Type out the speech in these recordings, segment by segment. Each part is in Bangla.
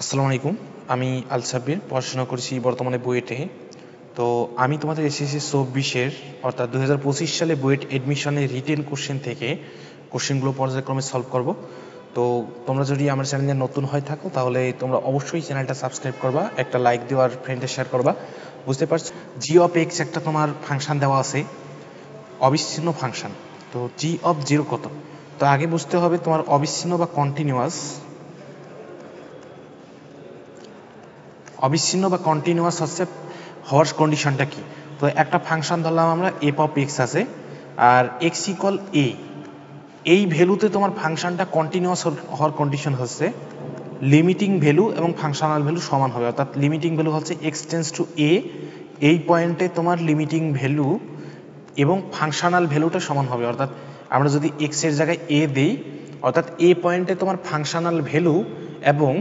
আসসালামু আলাইকুম। আমি আল সাব্বির, পড়াশোনা করছি বর্তমানে বুয়েটে। তো আমি তোমাদের এসএসসি 24-এর অর্থাৎ 2025 সালে বুয়েট এডমিশনের রিটেন কোশ্চেন থেকে কোশ্চেনগুলো পর্যায়ক্রমে সলভ করব। তো তোমরা যদি আমার চ্যানেলে নতুন হয়ে থাকো তাহলে তোমরা অবশ্যই চ্যানেলটা সাবস্ক্রাইব করবা, একটা লাইক দেওয়ার ফ্রেন্ডে শেয়ার করবা। বুঝতে পারছো, জি অফ এক্স একটা তোমার ফাংশন দেওয়া আছে, অবিচ্ছিন্ন ফাংশন। তো জি অফ জিরো কত? তো আগে বুঝতে হবে তোমার অবিচ্ছিন্ন বা কন্টিনিউয়াস হচ্ছে হওয়ার কন্ডিশনটা কি। তো একটা ফাংশন ধরলাম আমরা এফ অফ এক্স আছে, আর এক্স ইকুয়াল এ, এই ভ্যালুতে তোমার ফাংশনটা কন্টিনিউয়াস হওয়ার কন্ডিশন হচ্ছে লিমিটিং ভ্যালু এবং ফাংশনাল ভ্যালু সমান হবে। অর্থাৎ লিমিটিং ভ্যালু হচ্ছে এক্স টেন্স টু এ, এই পয়েন্টে তোমার লিমিটিং ভ্যালু এবং ফাংশনাল ভ্যালুটা সমান হবে। অর্থাৎ আমরা যদি এক্স এর জায়গায় এ দেই, অর্থাৎ এ পয়েন্টে তোমার ফাংশনাল ভ্যালু এবং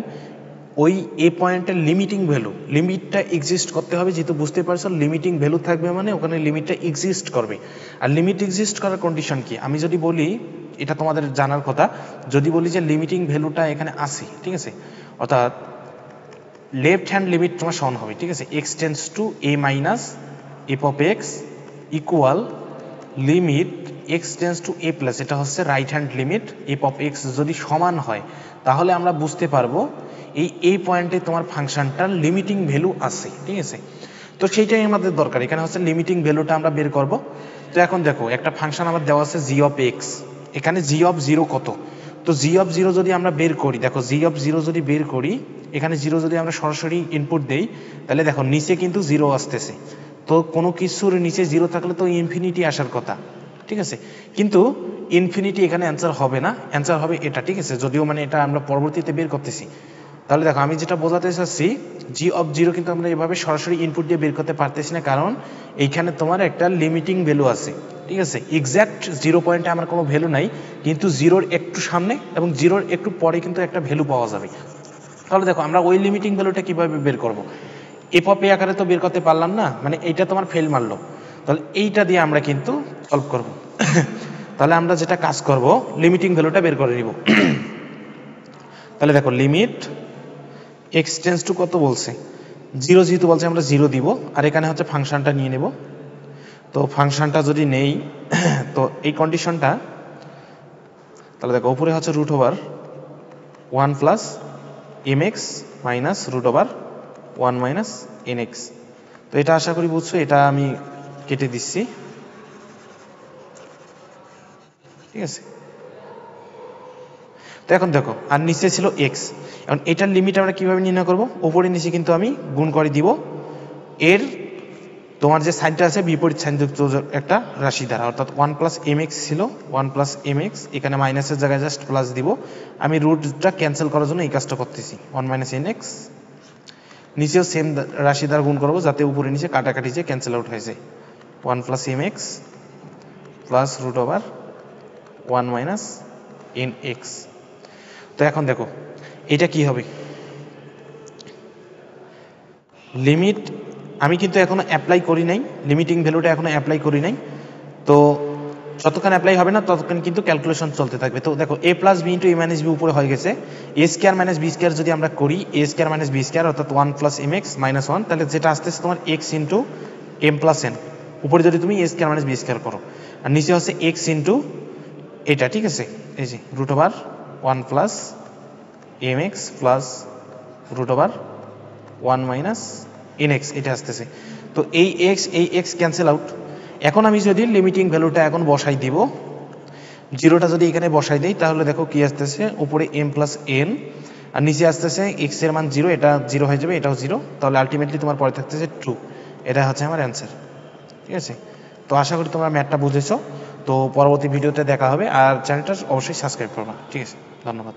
ওই এ পয়েন্টের লিমিটিং ভ্যালু, লিমিটটা এক্সিস্ট করতে হবে। যেহেতু বুঝতে পারছো লিমিটিং ভ্যালু থাকবে মানে ওখানে লিমিটটা এক্সিস্ট করবে। আর লিমিট এক্সিস্ট করার কন্ডিশন কি, আমি যদি বলি, এটা তোমাদের জানার কথা, যদি বলি যে লিমিটিং ভ্যালুটা এখানে আসে, ঠিক আছে, অর্থাৎ লেফট হ্যান্ড লিমিট তোমার সমান হবে, ঠিক আছে, x tends to A minus F of x equal limit x tends to A plus, এটা হচ্ছে right hand limit F of x যদি সমান হয় তাহলে আমরা বুঝতে পারবো এই পয়েন্টে তোমার ফাংশনটার লিমিটিং ভ্যালু আছে, ঠিক আছে। তো সেইটাই আমাদের দরকার, এখানে হচ্ছে লিমিটিং ভ্যালুটা আমরা বের করব। তো এখন দেখো একটা ফাংশন আমার দেওয়া আছে জি অফ এক্স, এখানে জি অফ জিরো কত? তো জি অফ জিরো যদি আমরা বের করি, দেখো জি অফ জিরো যদি বের করি, এখানে জিরো যদি আমরা সরাসরি ইনপুট দেই তাহলে দেখো নিচে কিন্তু জিরো আসতেছে। তো কোনো কিছুর নিচে জিরো থাকলে তো ইনফিনিটি আসার কথা, ঠিক আছে, কিন্তু ইনফিনিটি এখানে অ্যান্সার হবে না, অ্যান্সার হবে এটা, ঠিক আছে, যদিও মানে এটা আমরা পরবর্তীতে বের করতেছি। তাহলে দেখো আমি যেটা বোঝাতে চাচ্ছি, জি অফ জিরো কিন্তু আমরা এভাবে সরাসরি ইনপুট দিয়ে বের করতে পারতেছি না, কারণ এইখানে তোমার একটা লিমিটিং ভ্যালু আছে, ঠিক আছে। এক্স্যাক্ট জিরো পয়েন্টে আমার কোনো ভ্যালু নাই, কিন্তু জিরোর একটু সামনে এবং জিরোর একটু পরে কিন্তু একটা ভ্যালু পাওয়া যাবে। তাহলে দেখো আমরা ওই লিমিটিং ভ্যালুটা কিভাবে বের করব, এফ অফ এ আকারে তো বের করতে পারলাম না, মানে এইটা তোমার ফেল মারলো, তাহলে এইটা দিয়ে আমরা কিন্তু সলভ করব। তাহলে আমরা যেটা কাজ করব, লিমিটিং ভ্যালুটা বের করে নিব। তাহলে দেখো লিমিট এক্স টেন্স টু কত বলছে, জিরো, যেহেতু বলছে আমরা জিরো দিব, আর এখানে হচ্ছে ফাংশনটা নিয়ে নেব। তো ফাংশনটা যদি নেই তো এই কন্ডিশনটা, তাহলে দেখো উপরে হচ্ছে root over 1 plus M X minus root over 1 minus N X. তো এটা আশা করি বুঝছো, এটা আমি কেটে দিচ্ছি, ঠিক আছে। তো এখন দেখো আর নিচে ছিল এক্স, এখন এটার লিমিট আমরা কিভাবে নির্ণয় করব, ওপরে নিচে কিন্তু আমি গুণ করে দিব এর তোমার যে সাইনটা আছে বিপরীত সাইনযুক্ত একটা রাশি দ্বারা, অর্থাৎ 1 প্লাস এম এক্স ছিল 1 প্লাস এম এক্স, এখানে মাইনাসের জায়গায় জাস্ট প্লাস দিব। আমি রুটটা ক্যান্সেল করার জন্য এই কাজটা করতেছি, 1 মাইনাস এন এক্স, নিচেও সেম রাশি দ্বারা গুণ করবো যাতে উপরে নিচে কাটাকাটি যে ক্যান্সেল আউট হয়ে যায়। 1 plus M X plus root over 1 minus N X. তো এখন দেখো এটা কি হবে, লিমিট আমি কিন্তু এখনো অ্যাপ্লাই করি নাই, লিমিটিং ভ্যালুটা এখনো অ্যাপ্লাই করি নাই। তো যতক্ষণ অ্যাপ্লাই হবে না ততক্ষণ কিন্তু ক্যালকুলেশন চলতে থাকবে। তো দেখো এ প্লাস বি ইন্টু এ মাইনাস বি উপরে হয়ে গেছে, এ স্কোয়ার মাইনাস বি স্কোয়ার যদি আমরা করি, এ স্কোয়ার মাইনাস বি স্কোয়ার অর্থাৎ 1 প্লাস এম এক্স মাইনাস 1, তাহলে যেটা আসতেছে তোমার X into M plus N, উপরে যদি তুমি A square minus B square করো, আর নিচে হচ্ছে এক্স ইন্টু এটা, ঠিক আছে, এই যে root over 1 plus M X plus root over 1 minus N X, এটা আসতেছে। তো এই এক্স ক্যান্সেল আউট। এখন আমি যদি লিমিটিং ভ্যালুটা এখন বসাই দিব, জিরোটা যদি এখানে বসাই দিই তাহলে দেখো কি আসতেছে, উপরে এম প্লাস এন আর নিচে আসতেছে এক্স এর মান জিরো, এটা জিরো হয়ে যাবে, এটাও জিরো, তাহলে আলটিমেটলি তোমার পরে থাকতেছে ট্রু। এটা হচ্ছে আমার অ্যান্সার, ঠিক আছে। তো আশা করি তোমরা ম্যাথটা বুঝেছো। তো পরবর্তী ভিডিওতে দেখা হবে, আর চ্যানেলটা অবশ্যই সাবস্ক্রাইব করবা, ঠিক আছে, ধন্যবাদ।